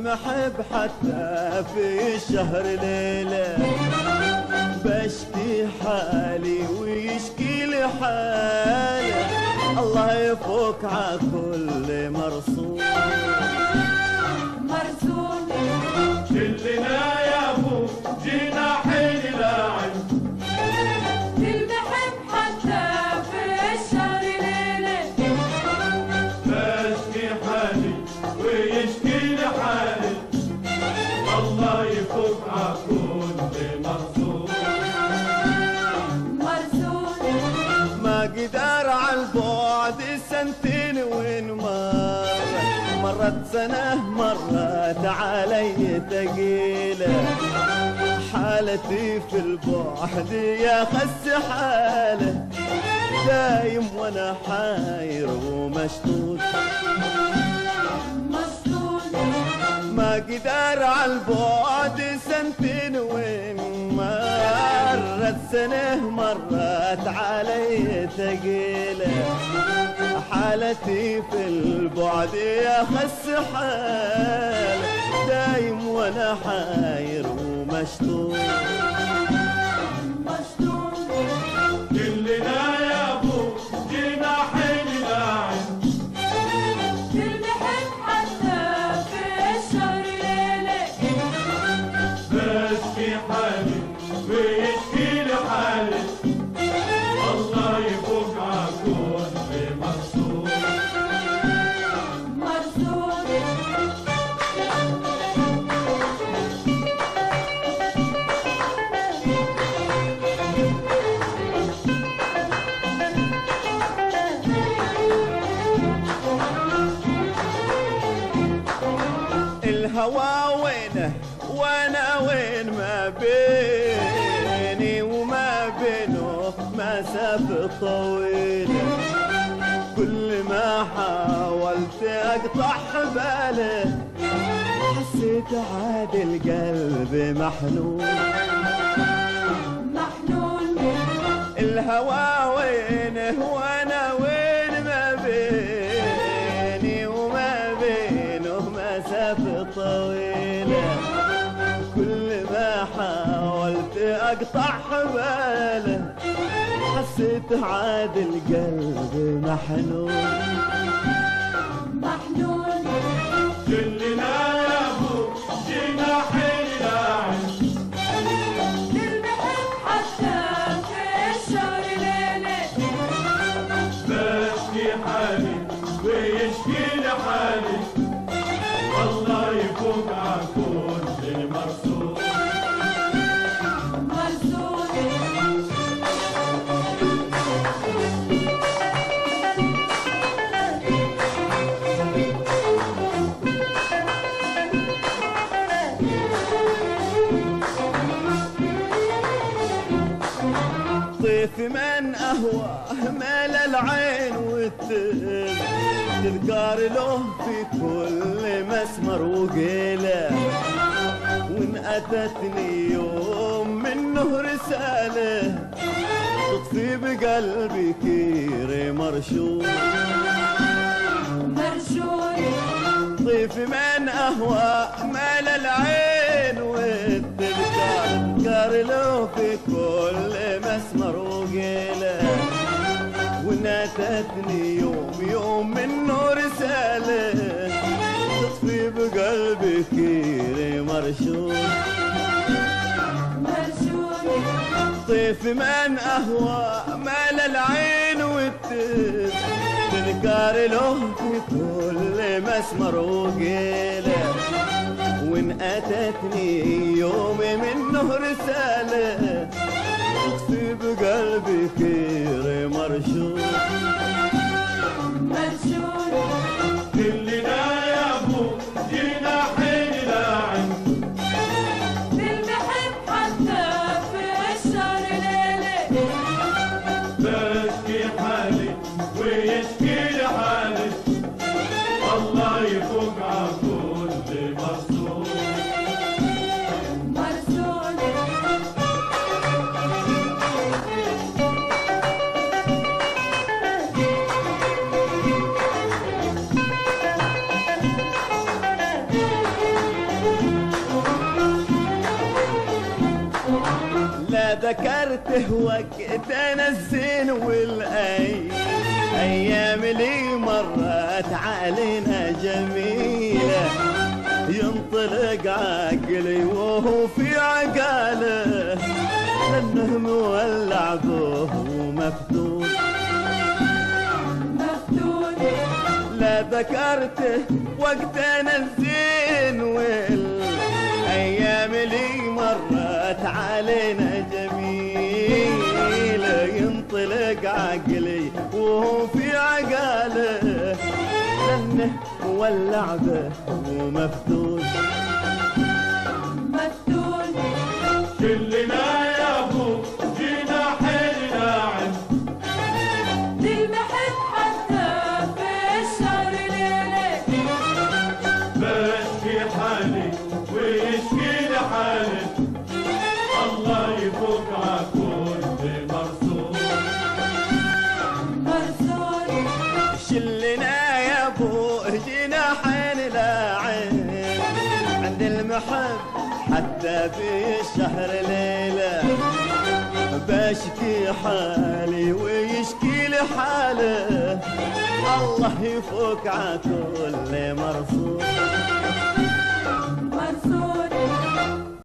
المحب حتى في الشهر ليلة بشكي حالي ويشكي لي حالي، الله يفوق ع كل مرصود مرصود. كلنا يا ابو جينا حين لاعب المحب حتى في الشهر ليلة بشكي حالي ويشكي لي حالي، الله يفوق ع كل مرصود مرصود. ما قدر عالبعد سنتين وين مرت سنة مرت علي ثقيلة، حالتي في البعد يا خس حالة، دايم وانا حاير ومشدود مشدود. ما قدر عالبعد سنتين وين مرت سنة مرت علي ثقيلة، حالتي في البعد يا خس حالة، دايم وانا حاير ومشدود مشدود. كلنا يا ابو جينا حين لاعب المحب حتى في الشهر ليلة بشكي حالي ويشكي لي حالي، الله يفوق ع كل مرصود مرصود. الهوى وينه وانا وين، ما بيني وما بينه مسافة طويلة، كل ما حاولت اقطع حباله حسيت عاد القلب محنون محنون. الهوى وينه وانا وين، ما بيني وما بينه مسافة طويلة، كل ما حاولت اقطع حباله حسيت عاد القلب محنون محنون. كلنا يا ابو جينا حين لاعب المحب حتى في الشهر ليلة بشكي حالي ويشكي لي حالي، الله يفوق ع كل مرصود مرصود. طيف من أهواه مال العين تذكار له في كل مسمر وقيله، وإن أتتني يوم منه رسالة تطفي بقلبي كير مرشود مرشود. طيف من أهواه مال العين تذكار له في كل مسمر وقيله، وناتتني يوم منه رسالة تطفي بقلبي كيري مرشود مرشود. طيف من أهوى مال العين تذكار له في كل مسمر وقيله، وإن أتتني يوم منه رسالة تطفي بقلبي كير مرشود مرشود. كلنا يا ابو جينا حين لاعب المحب حتى في الشهر ليلة بشكي حالي ويشكي لي حالي، الله يفوق ع كل مرصود مرصود. ذكرته وقتنا الزين ايام اللي مرت علينا جميله، ينطلق عقلي وهو في عقاله، لانه مولع به ومفتون. لا ذكرته وقتنا الزين والايام اللي مرت علينا جميله، ينطلق عقلي وهو في عقاله، لانه مولع به ومفتون. كلنا يا ابو جينا حيل ناعم، للمحب حتى في الشهر ليلة، بشكي حالي ويشكي لحالي، الله يفوق على كل مرسول. شلنا يا ابو جناحين لاعين عند المحب حتى في الشهر ليله، بشكي حالي ويشكي لحاله، الله يفوق على كل مرسول.